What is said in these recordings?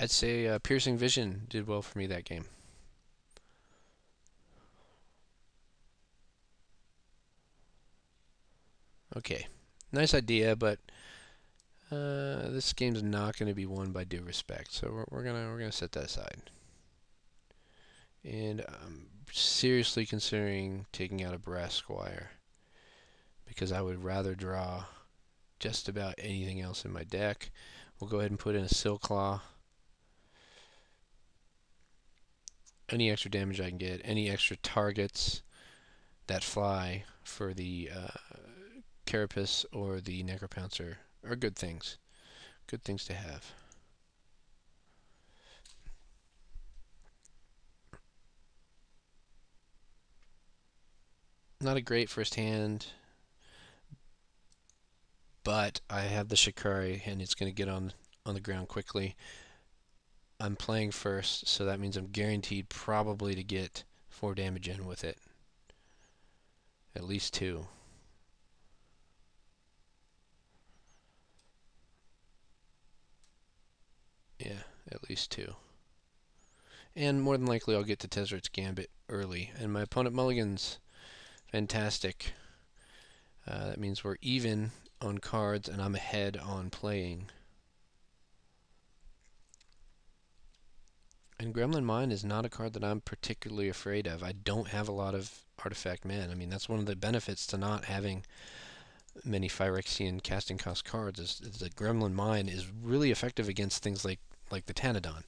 I'd say Piercing Vision did well for me that game. Okay, nice idea, but this game's not going to be won by due respect, so we're gonna set that aside. And I'm seriously considering taking out a Brass Squire because I would rather draw just about anything else in my deck. We'll go ahead and put in a Silk Claw. Any extra damage I can get, any extra targets that fly for the Carapace or the Necropouncer are good things. Good things to have. Not a great first hand, but I have the Shikari and it's going to get on the ground quickly. I'm playing first, so that means I'm guaranteed probably to get 4 damage in with it. At least 2. Yeah, at least 2. And more than likely I'll get to Tezzeret's Gambit early. And my opponent mulligans. Fantastic. That means we're even on cards and I'm ahead on playing. And Gremlin Mine is not a card that I'm particularly afraid of. I don't have a lot of artifact mana. I mean, that's one of the benefits to not having many Phyrexian casting cost cards is that Gremlin Mine is really effective against things like the Tanadon,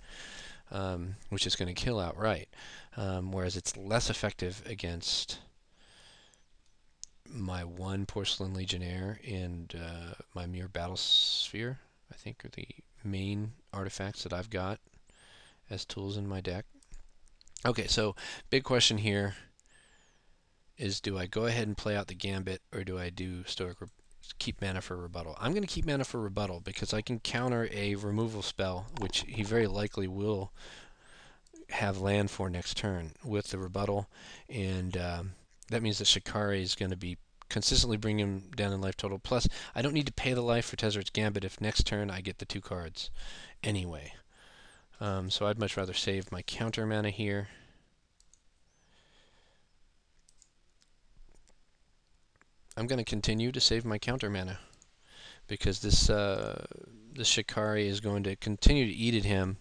which is going to kill outright. Whereas it's less effective against my 1 Porcelain Legionnaire and my Mere Battle Sphere, I think, are the main artifacts that I've got as tools in my deck. Okay, so big question here is, do I go ahead and play out the Gambit, or do I do keep mana for rebuttal? I'm going to keep mana for rebuttal because I can counter a removal spell, which he very likely will have land for next turn with the rebuttal, and that means that Shikari is going to be consistently bringing him down in life total. Plus, I don't need to pay the life for Tezzeret's Gambit if next turn I get the 2 cards anyway. So I'd much rather save my counter mana here. I'm going to continue to save my counter mana because this Shikari is going to continue to eat at him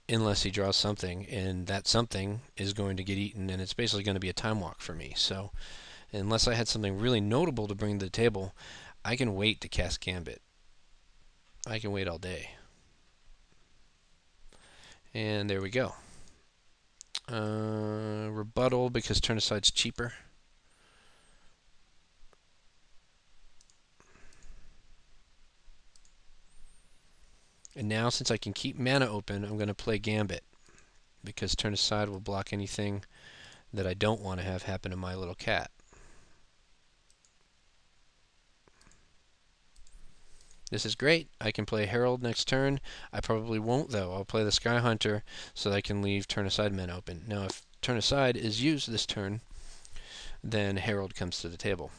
unless he draws something, and that something is going to get eaten, and it's basically going to be a time walk for me. So unless I had something really notable to bring to the table, I can wait to cast Gambit. I can wait all day. And there we go. Rebuttal because turn aside's cheaper. And now, since I can keep mana open, I'm going to play Gambit because turn aside will block anything that I don't want to have happen to my little cat. This is great. I can play Herald next turn. I probably won't, though. I'll play the Sky Hunter so that I can leave turn aside mana open. Now, if turn aside is used this turn, then Herald comes to the table.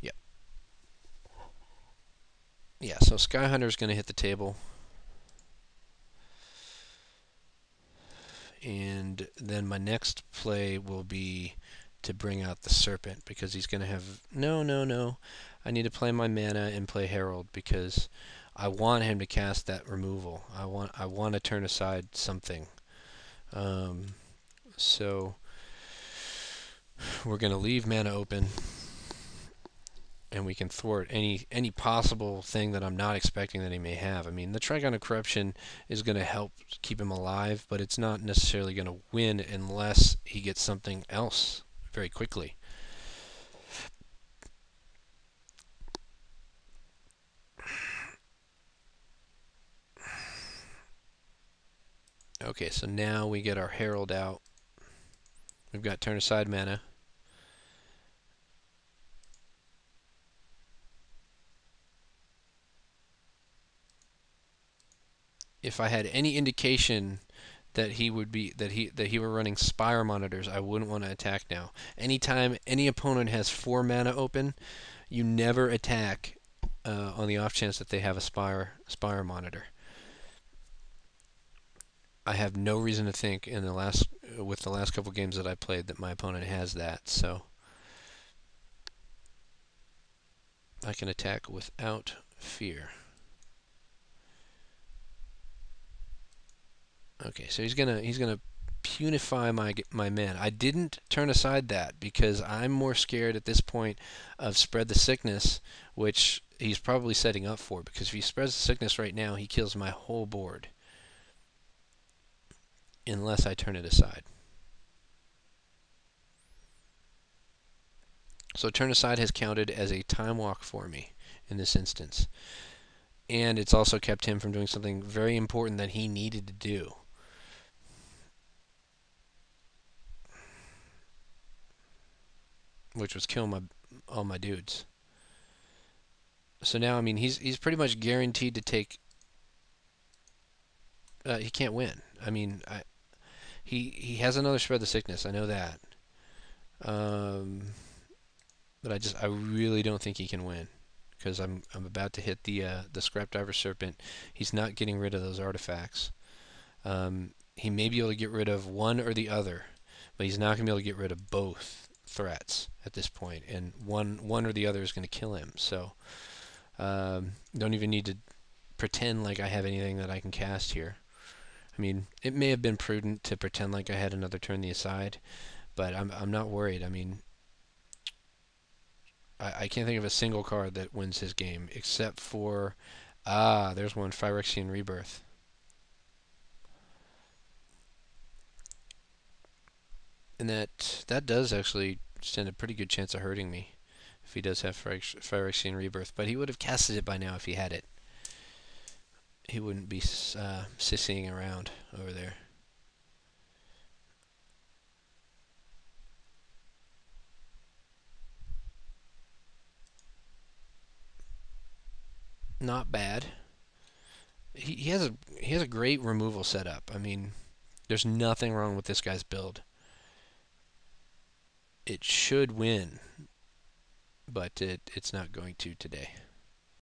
Yep. Yeah, so Sky Hunter is going to hit the table. And then my next play will be to bring out the Serpent because he's going to have... No. I need to play my mana and play Herald because I want him to cast that removal. I want to turn aside something. So we're going to leave mana open, and we can thwart any possible thing that I'm not expecting that he may have. I mean, the Trigon of Corruption is going to help keep him alive, but it's not necessarily going to win unless he gets something else very quickly. Okay, so now we get our Herald out. We've got turn aside mana. If I had any indication that he were running Spire Monitors, I wouldn't want to attack now. Anytime any opponent has 4 mana open, You never attack on the off chance that they have a Spire monitor. I have no reason to think in the last with the last couple games that I played that my opponent has that, so I can attack without fear. Okay, so he's gonna punify my men. I didn't turn aside that because I'm more scared at this point of spread the sickness, which he's probably setting up for. Because if he spreads the sickness right now, he kills my whole board unless I turn it aside. So turn aside has counted as a time walk for me in this instance, and it's also kept him from doing something very important that he needed to do, which was kill all my dudes. So now, I mean, he's pretty much guaranteed to take. He can't win. I mean, he has another spread the sickness. I know that, um, but I really don't think he can win because I'm about to hit the Scrap Diver Serpent. He's not getting rid of those artifacts. He may be able to get rid of one or the other, but he's not going to be able to get rid of both threats at this point, and one or the other is going to kill him. So don't even need to pretend like I have anything that I can cast here. I mean, it may have been prudent to pretend like I had another turn the aside, but I'm not worried. I mean, I can't think of a single card that wins his game except for there's one, Phyrexian Rebirth. And that does actually stand a pretty good chance of hurting me if he does have Phyrexian Rebirth. But he would have casted it by now if he had it. He wouldn't be sissying around over there. Not bad. He has a great removal setup. I mean, there's nothing wrong with this guy's build. It should win, but it's not going to today.